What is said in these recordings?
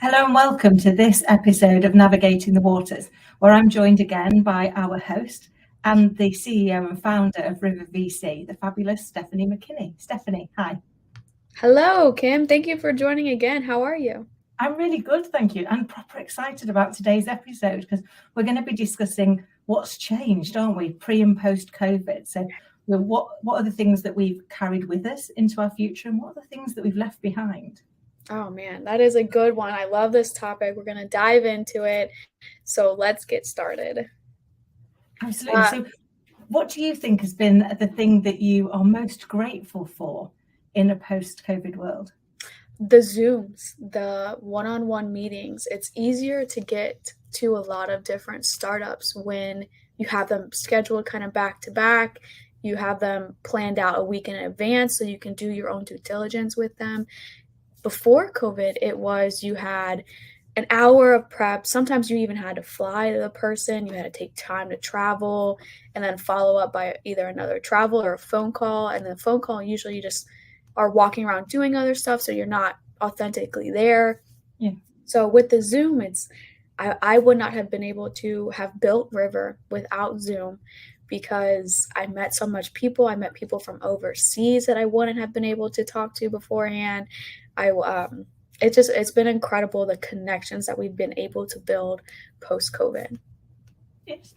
Hello and welcome to this episode of Navigating the Waters, where I'm joined again by our host and the CEO and founder of River VC, the fabulous Stephanie Mckinney. Stephanie, hi. Hello, Kim. Thank you for joining again. How are you? I'm really good, thank you. I'm proper excited about today's episode because we're going to be discussing what's changed, aren't we, pre and post COVID. So what are the things that we've carried with us into our future and what are the things that we've left behind? Oh man, that is a good one. I love this topic. We're going to dive into it. So let's get started. Absolutely. So what do you think has been the thing that you are most grateful for in a post-COVID world? The Zooms, the one-on-one meetings. It's easier to get to a lot of different startups when you have them scheduled kind of back to back. You have them planned out a week in advance so you can do your own due diligence with them. Before COVID, it was you had an hour of prep. Sometimes you even had to fly to the person. You had to take time to travel and then follow up by either another travel or a phone call. And the phone call, usually you just are walking around doing other stuff, so you're not authentically there. Yeah. So with the Zoom, I would not have been able to have built River without Zoom because I met so much people. I met people from overseas that I wouldn't have been able to talk to beforehand. It's been incredible, the connections that we've been able to build post-COVID.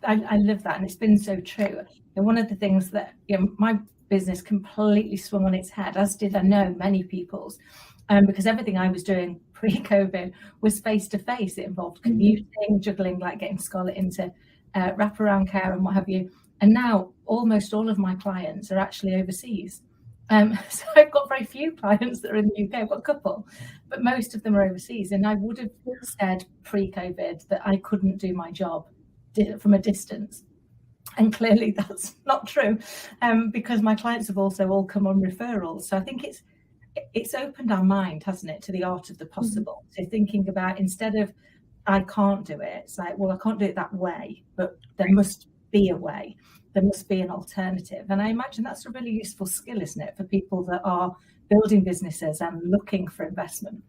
I love that, and it's been so true. And one of the things that my business completely swung on its head, as did I know many people's, because everything I was doing pre-COVID was face-to-face. It involved commuting, juggling, like getting Scarlett into wraparound care and what have you. And now almost all of my clients are actually overseas. So I've got very few clients that are in the UK. I've got a couple, but most of them are overseas. And I would have said pre-COVID that I couldn't do my job from a distance. And clearly that's not true, because my clients have also all come on referrals. So I think it's opened our mind, hasn't it, to the art of the possible. So thinking about, instead of I can't do it, it's like, well, I can't do it that way, but there must be a way. There must be an alternative. And I imagine that's a really useful skill, isn't it, for people that are building businesses and looking for investment.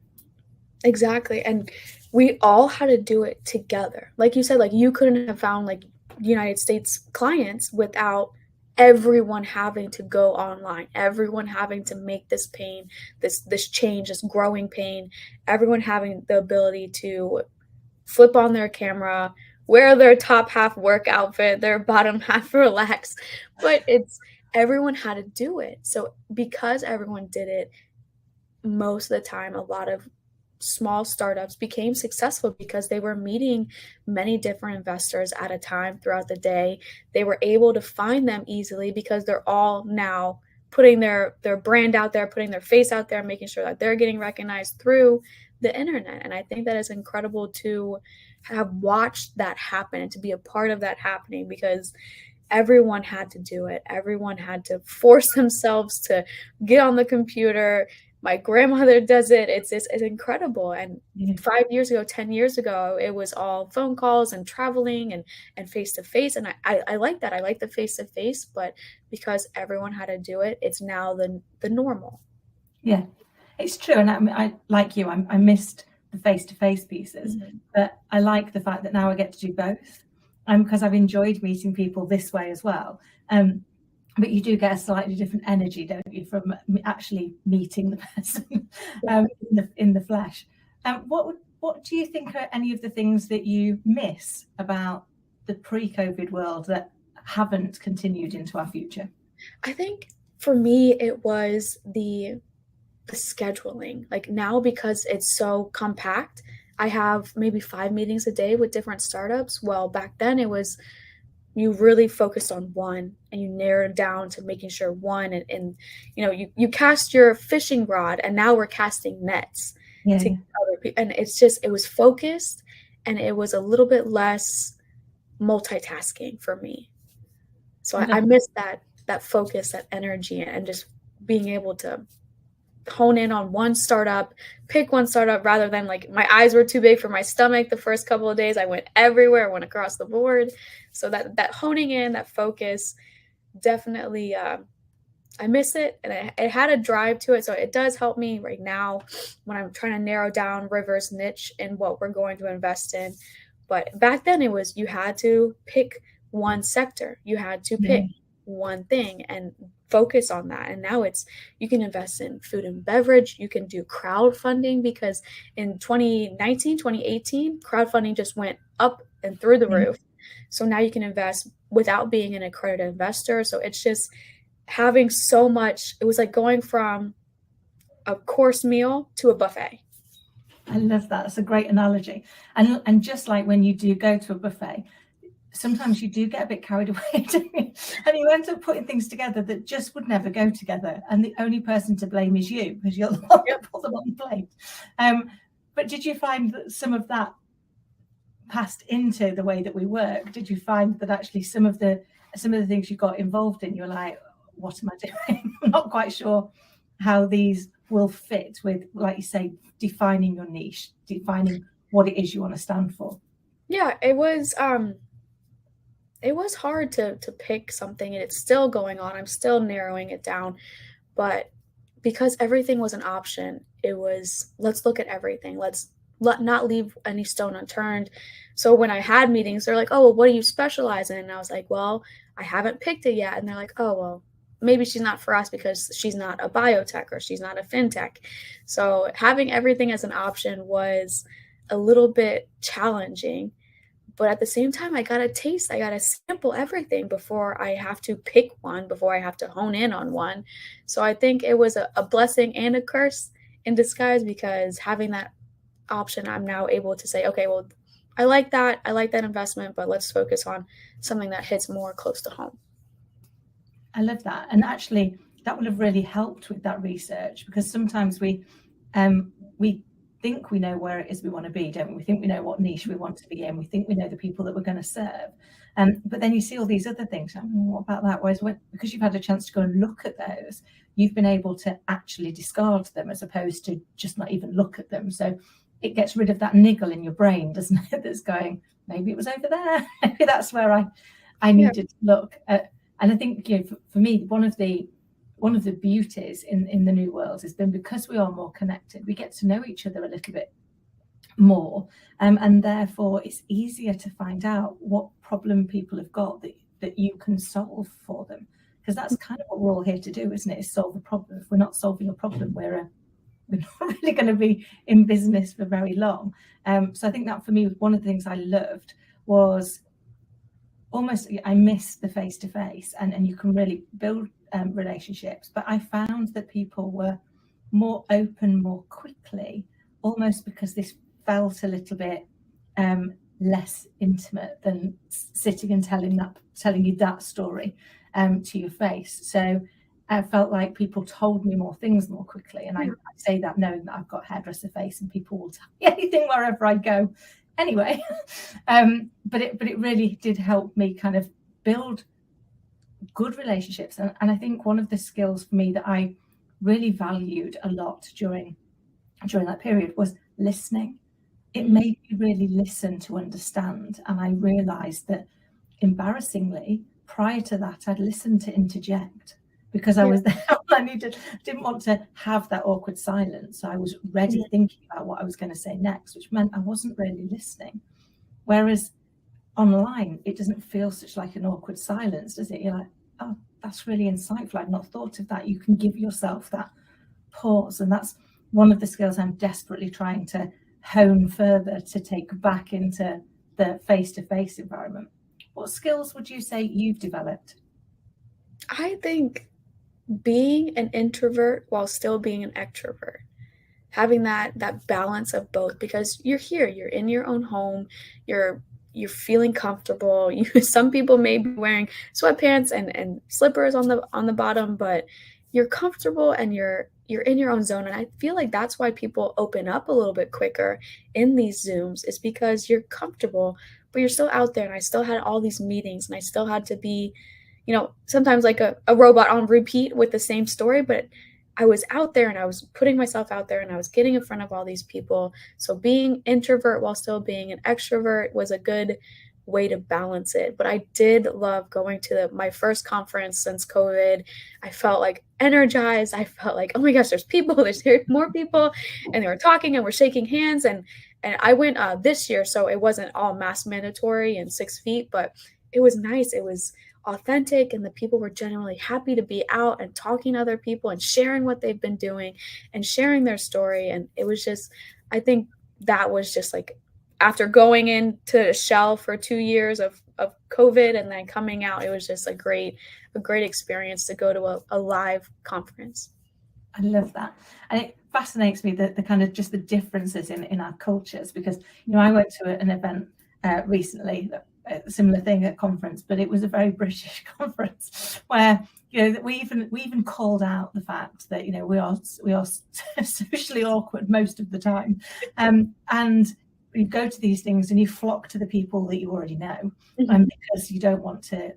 Exactly. And we all had to do it together. Like you said, like you couldn't have found like United States clients without everyone having to go online, everyone having to make this pain, this change, this growing pain, everyone having the ability to flip on their camera, wear their top half work outfit, their bottom half relax. But everyone had to do it. So because everyone did it, most of the time, a lot of small startups became successful because they were meeting many different investors at a time throughout the day. They were able to find them easily because they're all now putting their brand out there, putting their face out there, making sure that they're getting recognized through the internet. And I think that is incredible to have watched that happen and to be a part of that happening, because everyone had to do it. Everyone had to force themselves to get on the computer. My grandmother does it. It's incredible. And 5 years ago, 10 years ago, it was all phone calls and traveling and face-to-face. And I like that. I like the face-to-face, but because everyone had to do it, it's now the normal. Yeah, it's true. And I like you, I missed the face-to-face pieces, but I like the fact that now I get to do both, because I've enjoyed meeting people this way as well. But you do get a slightly different energy, don't you, from actually meeting the person in the flesh. What do you think are any of the things that you miss about the pre-COVID world that haven't continued into our future? I think for me, it was the scheduling. Like now, because it's so compact, I have maybe 5 meetings a day with different startups. Well, back then it was, you really focused on one and you narrowed down to making sure one, and you cast your fishing rod, and now we're casting nets to other people. And it was focused, and it was a little bit less multitasking for me. So I miss that focus, that energy, and just being able to hone in on one startup, pick one startup, rather than like my eyes were too big for my stomach the first couple of days. I went everywhere, I went across the board. So that honing in, that focus definitely I miss it, and it had a drive to it, so it does help me right now when I'm trying to narrow down River's niche and what we're going to invest in. But back then, it was you had to pick one sector, you had to Yeah. pick one thing and focus on that. And now it's you can invest in food and beverage, you can do crowdfunding because in 2019, 2018, crowdfunding just went up and through the Yeah. roof. So now you can invest without being an accredited investor. So it's just having so much, it was like going from a course meal to a buffet. I love that. It's a great analogy. And just like when you do go to a buffet, sometimes you do get a bit carried away, don't you? And you end up putting things together that just would never go together. And the only person to blame is you, because you're the one that put them on the plate. But did you find that some of that passed into the way that we work? Did you find that actually some of the things you got involved in, you're like, what am I doing? I'm not quite sure how these will fit with, like you say, defining your niche, defining what it is you want to stand for. Yeah, it was hard to pick something, and it's still going on. I'm still narrowing it down, but because everything was an option, it was let's look at everything. Let's not leave any stone unturned. So when I had meetings, they're like, "Oh, well, what do you specialize in?" And I was like, "Well, I haven't picked it yet." And they're like, "Oh, well, maybe she's not for us because she's not a biotech or she's not a fintech." So having everything as an option was a little bit challenging. But at the same time, I gotta taste, I gotta sample everything before I have to pick one, before I have to hone in on one. So I think it was a blessing and a curse in disguise because having that option, I'm now able to say, okay, well, I like that investment, but let's focus on something that hits more close to home. I love that. And actually, that would have really helped with that research, because sometimes we think we know where it is we want to be, don't we? We think we know what niche we want to be in. We think we know the people that we're going to serve. But then you see all these other things. What about that? Whereas because you've had a chance to go and look at those, you've been able to actually discard them as opposed to just not even look at them. So it gets rid of that niggle in your brain, doesn't it? That's going, maybe it was over there. Maybe that's where I needed to look at. And I think, for me, one of the beauties in the new world has been, because we are more connected, we get to know each other a little bit more, and therefore it's easier to find out what problem people have got that you can solve for them, because that's kind of what we're all here to do, isn't it? Is solve a problem. If we're not solving a problem, we're not really going to be in business for very long. So I think that for me, one of the things I loved was almost, I miss the face-to-face, and you can really build relationships, but I found that people were more open more quickly, almost because this felt a little bit less intimate than sitting and telling you that story to your face. So I felt like people told me more things more quickly, and I say that knowing that I've got hairdresser face and people will tell me anything wherever I go anyway. But it really did help me kind of build good relationships, and I think one of the skills for me that I really valued a lot during that period was listening. It made me really listen to understand, and I realized that, embarrassingly, prior to that, I'd listened to interject because I was there. Didn't want to have that awkward silence. So I was ready thinking about what I was going to say next, which meant I wasn't really listening. Whereas online, it doesn't feel such like an awkward silence, does it? You're like, oh, that's really insightful. I've not thought of that. You can give yourself that pause. And that's one of the skills I'm desperately trying to hone further to take back into the face-to-face environment. What skills would you say you've developed? I think being an introvert while still being an extrovert, having that balance of both, because you're here, you're in your own home, you're feeling comfortable. Some people may be wearing sweatpants and slippers on the bottom, but you're comfortable and you're in your own zone. And I feel like that's why people open up a little bit quicker in these Zooms, is because you're comfortable, but you're still out there. And I still had all these meetings, and I still had to be, sometimes like a robot on repeat with the same story, but I was out there and I was putting myself out there and I was getting in front of all these people. So being introvert while still being an extrovert was a good way to balance it. But I did love going to my first conference since COVID. I felt like energized. I felt like, oh my gosh, there's people, there's more people, and they were talking and we're shaking hands. And I went this year, so it wasn't all mask mandatory and 6 feet, but it was nice. It was authentic, and the people were genuinely happy to be out and talking to other people and sharing what they've been doing and sharing their story. And it was just, I think that was just like, after going into a shell for 2 years of COVID and then coming out, it was just a great experience to go to a live conference. I love that. And it fascinates me that the kind of just the differences in our cultures, because, you know, I went to an event recently, a similar thing at conference, but it was a very British conference where, you know, we even called out the fact that, you know, we are socially awkward most of the time. And you go to these things and you flock to the people that you already know, because you don't want to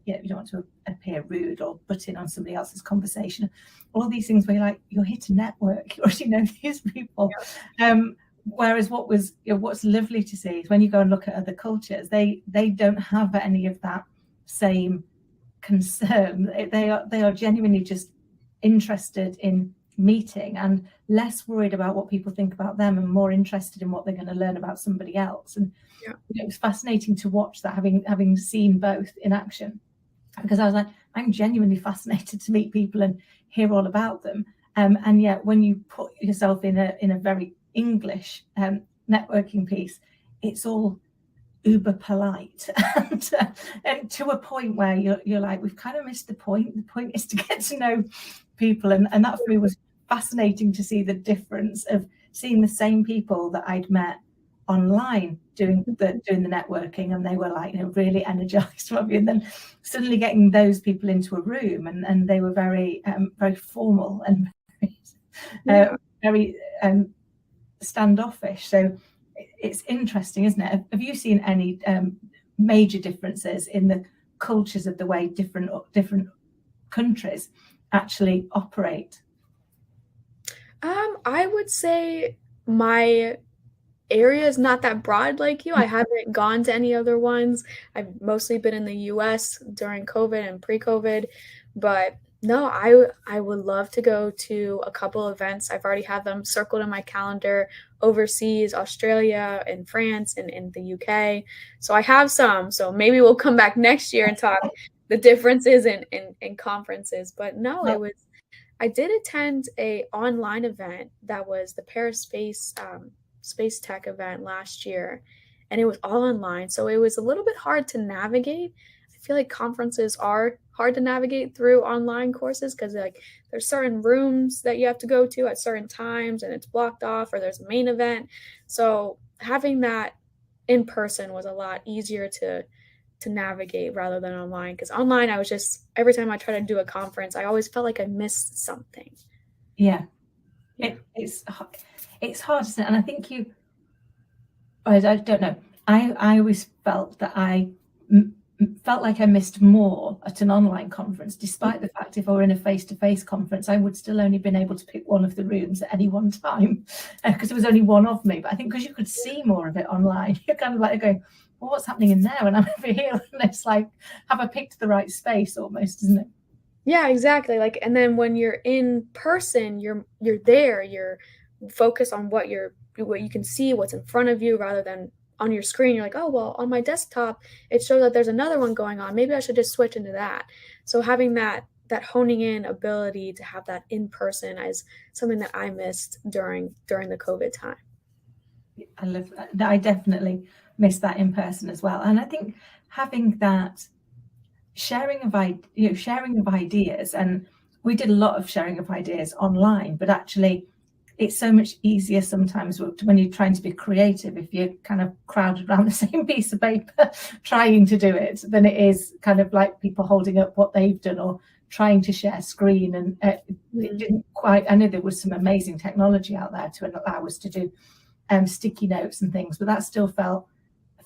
appear rude or butt in on somebody else's conversation. All these things where you're like, you're here to network, you already know these people. Yeah. Whereas what's lovely to see is when you go and look at other cultures, they don't have any of that same concern. They are genuinely just interested in meeting and less worried about what people think about them and more interested in what they're going to learn about somebody else. And you know, it was fascinating to watch that, having seen both in action, because I was like, I'm genuinely fascinated to meet people and hear all about them. And yet when you put yourself in a very English networking piece, it's all uber polite and to a point where you're like, we've kind of missed the point. The point is to get to know people, and that for me was fascinating to see the difference of seeing the same people that I'd met online doing the networking, and they were like, you know, really energized from you, and then suddenly getting those people into a room and they were very formal and very standoffish. So it's interesting, isn't it? Have you seen any major differences in the cultures of the way different countries actually operate? I would say my area is not that broad like you. I haven't gone to any other ones. I've mostly been in the US during COVID and pre-COVID, but no, I would love to go to a couple events. I've already had them circled in my calendar overseas, Australia and France and in the UK. So I have some. So maybe we'll come back next year and talk the differences in conferences. But no, it was, I did attend a online event that was the Paris Space Tech event last year, and it was all online. So it was a little bit hard to navigate. I feel like conferences are hard to navigate through online courses because like there's certain rooms that you have to go to at certain times and it's blocked off, or there's a main event. So having that in person was a lot easier to navigate rather than online, because online I was just, every time I tried to do a conference, I always felt like I missed something. It's hard, isn't it? And I think I don't know, I always felt that I felt like I missed more at an online conference, despite the fact if I were in a face-to-face conference, I would still only been able to pick one of the rooms at any one time, because there was only one of me. But I think because you could see more of it online, you're kind of like going, well, what's happening in there? And I'm over here, and it's like, have I picked the right space almost, isn't it? Yeah, exactly. Like, and then when you're in person, you're there, you're focused on what you can see, what's in front of you, rather than on your screen. You're like, oh, well, on my desktop, it shows that there's another one going on. Maybe I should just switch into that. So having that honing in ability to have that in person is something that I missed during the COVID time. I love that. I definitely missed that in person as well. And I think having that sharing of ideas, and we did a lot of sharing of ideas online, but actually it's so much easier sometimes when you're trying to be creative, if you're kind of crowded around the same piece of paper trying to do it, than it is kind of like people holding up what they've done or trying to share screen. And it didn't quite, I know there was some amazing technology out there to allow us to do sticky notes and things, but that still felt,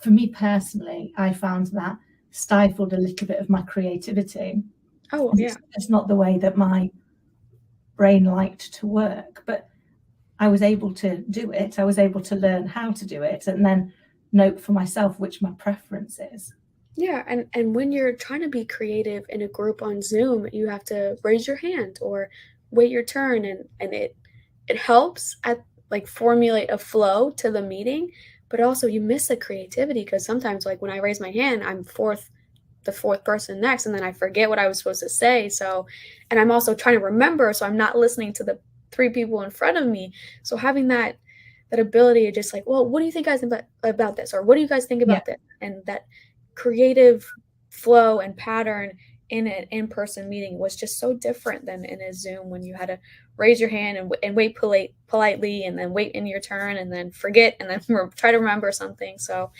for me personally, I found that stifled a little bit of my creativity. Oh, yeah. It's not the way that my brain liked to work, but I was able to do it. I was able to learn how to do it and then note for myself which my preference is. Yeah, and when you're trying to be creative in a group on Zoom, you have to raise your hand or wait your turn, and it helps at like formulate a flow to the meeting, but also you miss the creativity because sometimes like when I raise my hand, I'm the fourth person next, and then I forget what I was supposed to say. So, and I'm also trying to remember, so I'm not listening to the three people in front of me. So having that ability to just like, well, what do you think guys about this, or what do you guys think Yeah. about this, and that creative flow and pattern in an in-person meeting was just so different than in a Zoom when you had to raise your hand and wait politely and then wait in your turn and then forget and then try to remember something. So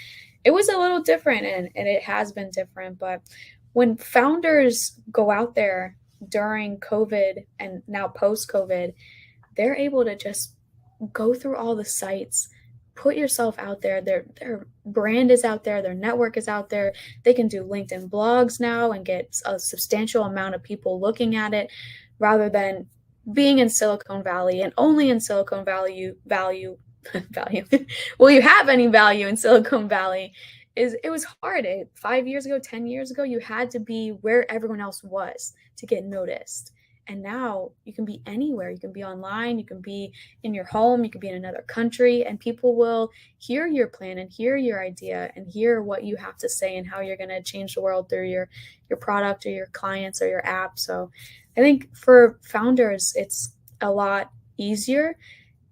it was a little different, and it has been different. But when founders go out there during COVID and now post COVID, they're able to just go through all the sites, put yourself out there. Their brand is out there, their network is out there. They can do LinkedIn blogs now and get a substantial amount of people looking at it rather than being in Silicon Valley and only in Silicon Valley value value. Will you have any value in Silicon Valley? It was hard. 5 years ago, 10 years ago, you had to be where everyone else was to get noticed. And now you can be anywhere. You can be online, you can be in your home, you could be in another country, and people will hear your plan and hear your idea and hear what you have to say and how you're going to change the world through your product or your clients or your app. So I think for founders, it's a lot easier,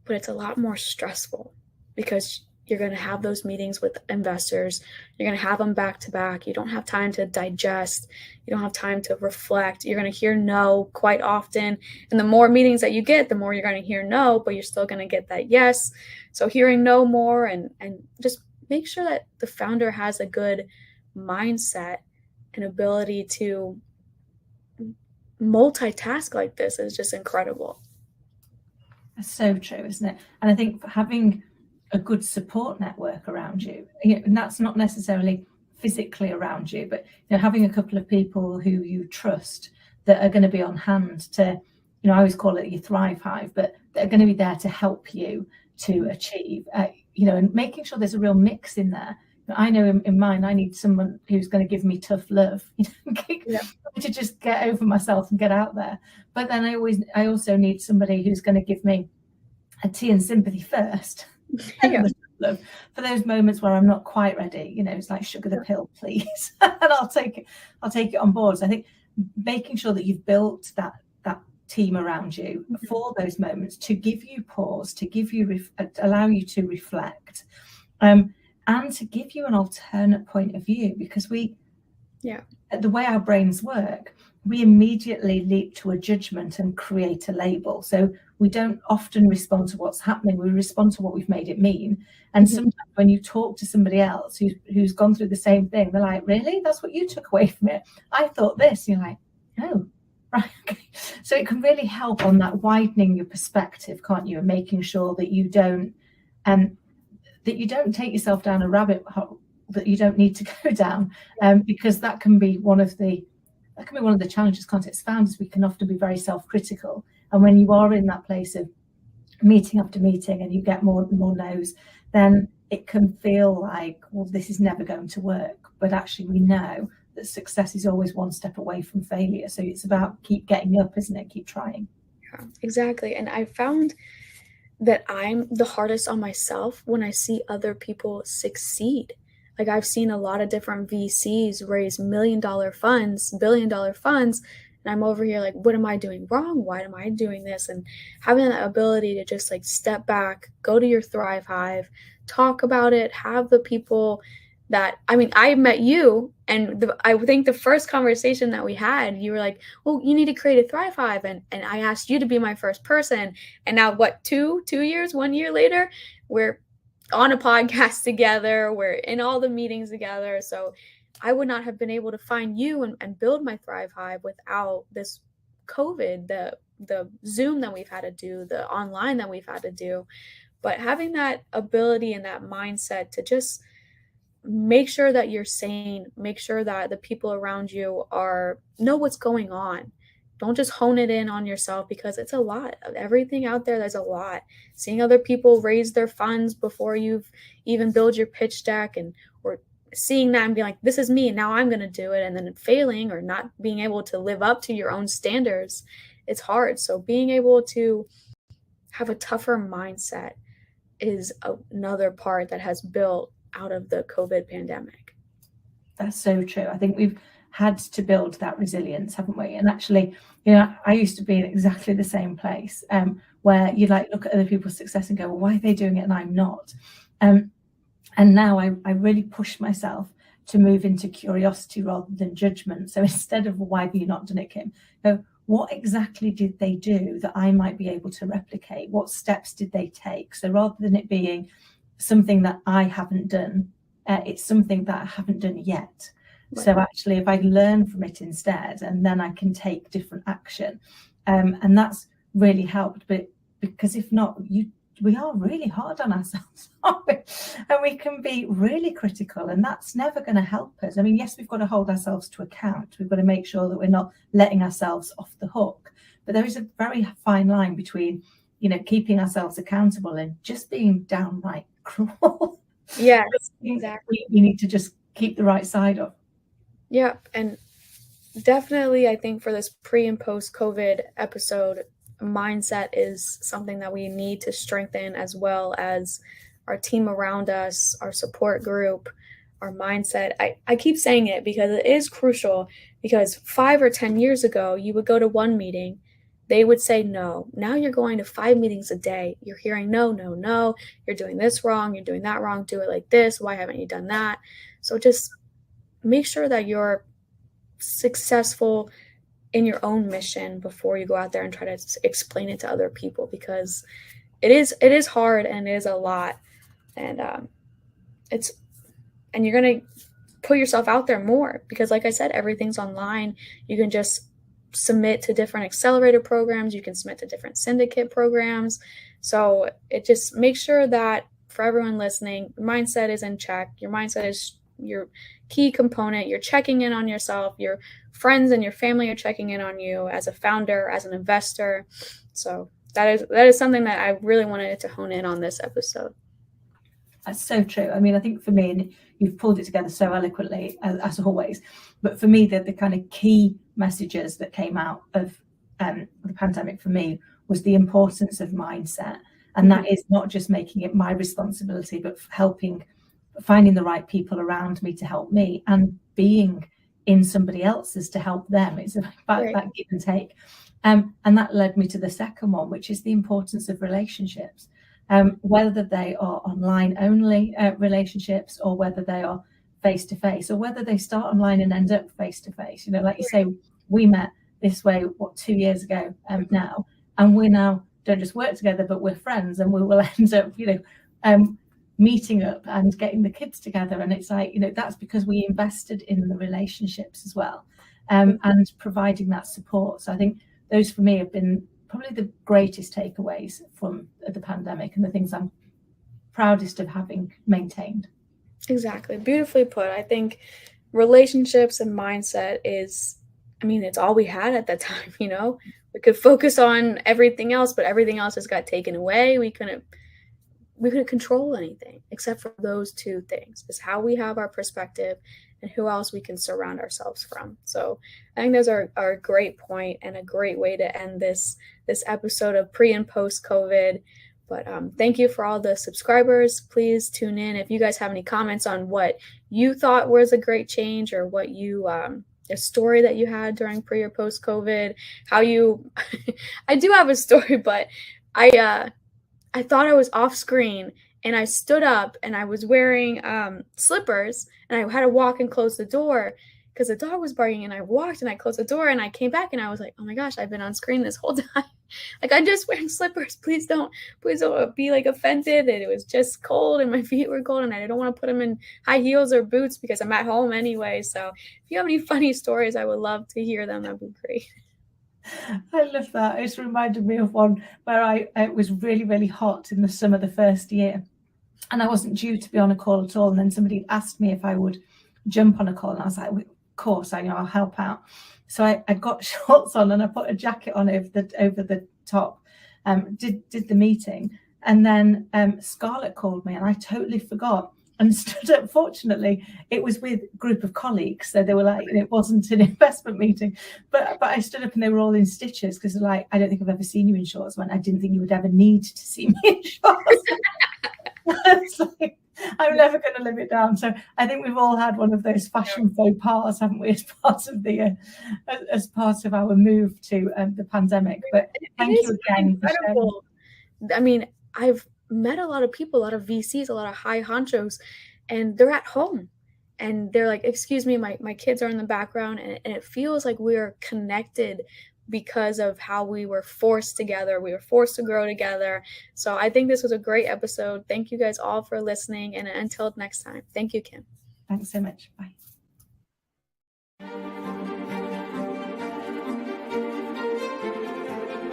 but it's a lot more stressful because you're going to have those meetings with investors. You're going to have them back to back. You don't have time to digest. You don't have time to reflect. You're going to hear no quite often. And the more meetings that you get, the more you're going to hear no, but you're still going to get that yes. So hearing no more and just make sure that the founder has a good mindset and ability to multitask like this is just incredible. That's so true, isn't it? And I think having a good support network around you, and that's not necessarily physically around you, but having a couple of people who you trust that are going to be on hand to, I always call it your Thrive Hive, but they're going to be there to help you to achieve, and making sure there's a real mix in there. I know in mine, I need someone who's going to give me tough love, to just get over myself and get out there. But then I also need somebody who's going to give me a tea and sympathy first. Yeah. For those moments where I'm not quite ready, it's like sugar the pill, please, and I'll take it on board. So I think making sure that you've built that team around you for those moments to give you pause, to give you allow you to reflect, and to give you an alternate point of view, because the way our brains work, we immediately leap to a judgment and create a label. So we don't often respond to what's happening. We respond to what we've made it mean. And sometimes when you talk to somebody else who's gone through the same thing, they're like, really? That's what you took away from it? I thought this. You're like, oh, right. Okay. So it can really help on that widening your perspective, can't you? And making sure that you don't take yourself down a rabbit hole that you don't need to go down, because that can be one of the challenges, can't it? As founders, we can often be very self-critical, and when you are in that place of meeting after meeting and you get more and more no's, then it can feel like, well, this is never going to work. But actually, we know that success is always one step away from failure. So it's about keep getting up, isn't it? Keep trying. Yeah, exactly. And I found that I'm the hardest on myself when I see other people succeed. Like I've seen a lot of different VCs raise $1 million funds, $1 billion funds, and I'm over here like, what am I doing wrong? Why am I doing this? And having that ability to just like step back, go to your Thrive Hive, talk about it, have the people that, I mean, I met you, and I think the first conversation that we had, you were like, well, you need to create a Thrive Hive, and I asked you to be my first person, and now what, 2 years, 1 year later, we're on a podcast together, we're in all the meetings together. So I would not have been able to find you and build my Thrive Hive without this COVID, the Zoom that we've had to do, the online that we've had to do. But having that ability and that mindset to just make sure that you're sane, make sure that the people around you know what's going on. Don't just hone it in on yourself, because it's a lot of everything out there. There's a lot. Seeing other people raise their funds before you've even build your pitch deck, or seeing that and being like, this is me, and now I'm going to do it, and then failing or not being able to live up to your own standards, it's hard. So being able to have a tougher mindset is another part that has built out of the COVID pandemic. That's so true. I think we've had to build that resilience, haven't we? And actually, you know, I used to be in exactly the same place, where you like look at other people's success and go, well, why are they doing it and I'm not? And now I really push myself to move into curiosity rather than judgment. So instead of why have you not done it, Kim, go, what exactly did they do that I might be able to replicate? What steps did they take? So rather than it being something that I haven't done, it's something that I haven't done yet. Right. So actually, if I learn from it instead, and then I can take different action, and that's really helped. But because if not, we are really hard on ourselves, aren't we? And we can be really critical, and that's never going to help us. I mean, yes, we've got to hold ourselves to account. We've got to make sure that we're not letting ourselves off the hook. But there is a very fine line between, you know, keeping ourselves accountable and just being downright cruel. Yeah, exactly. We need to just keep the right side up. Yeah, and definitely, I think for this pre and post COVID episode, mindset is something that we need to strengthen, as well as our team around us, our support group, our mindset. I keep saying it because it is crucial, because 5 or 10 years ago, you would go to one meeting, they would say no. Now you're going to 5 meetings a day. You're hearing no, no, no. You're doing this wrong. You're doing that wrong. Do it like this. Why haven't you done that? So just make sure that you're successful in your own mission before you go out there and try to explain it to other people, because it is hard and it is a lot, and you're going to put yourself out there more, because like I said, everything's online. You can just submit to different accelerator programs, you can submit to different syndicate programs. So it just makes sure that for everyone listening, your mindset is in check. Your mindset is your key component. You're checking in on yourself. Your friends and your family are checking in on you as a founder, as an investor. So that is something that I really wanted to hone in on this episode. That's so true. I mean, I think for me, and you've pulled it together so eloquently as always, but for me, the kind of key messages that came out of the pandemic for me was the importance of mindset. And that is not just making it my responsibility, but finding the right people around me to help me, and being in somebody else's to help them. It's about that give and take. And that led me to the second one, which is the importance of relationships, whether they are online only relationships, or whether they are face-to-face, or whether they start online and end up face-to-face. You know, like you say, we met this way, 2 years ago now, and we now don't just work together, but we're friends, and we will end up, you know, meeting up and getting the kids together. And it's like, you know, that's because we invested in the relationships as well, and providing that support. So I think those for me have been probably the greatest takeaways from the pandemic, and the things I'm proudest of having maintained. Exactly. Beautifully put. I think relationships and mindset is, I mean, it's all we had at that time, you know? We could focus on everything else, but everything else has got taken away. We couldn't control anything except for those two things. Is how we have our perspective and who else we can surround ourselves from. So I think those are a great point and a great way to end this episode of pre and post COVID. But thank you for all the subscribers. Please tune in if you guys have any comments on what you thought was a great change, or what you a story that you had during pre or post COVID. How you I do have a story, but I thought I was off screen, and I stood up and I was wearing slippers, and I had to walk and close the door because the dog was barking, and I walked and I closed the door, and I came back and I was like, oh my gosh, I've been on screen this whole time. Like, I'm just wearing slippers. Please don't be like offended. And it was just cold and my feet were cold, and I don't want to put them in high heels or boots because I'm at home anyway. So if you have any funny stories, I would love to hear them. That'd be great. I love that. It's reminded me of one where it was really, really hot in the summer the first year, and I wasn't due to be on a call at all. And then somebody asked me if I would jump on a call, and I was like, of course, I'll help out. So I got shorts on and I put a jacket on over the top, did the meeting. And then Scarlett called me, and I totally forgot and stood up. Fortunately, it was with a group of colleagues, so they were like, it wasn't an investment meeting, but I stood up and they were all in stitches because they're like, I don't think I've ever seen you in shorts. When I didn't think you would ever need to see me in shorts. It's like, I'm never going to live it down. So I think we've all had one of those fashion faux pas, haven't we, as part of our move to the pandemic. But thank you again. Incredible. I mean, I've met a lot of people, a lot of VCs, a lot of high honchos, and they're at home and they're like, excuse me, my kids are in the background, and it feels like we're connected because of how we were forced together. We were forced to grow together. So I think this was a great episode. Thank you guys all for listening. And until next time, thank you, Kim. Thanks so much. Bye.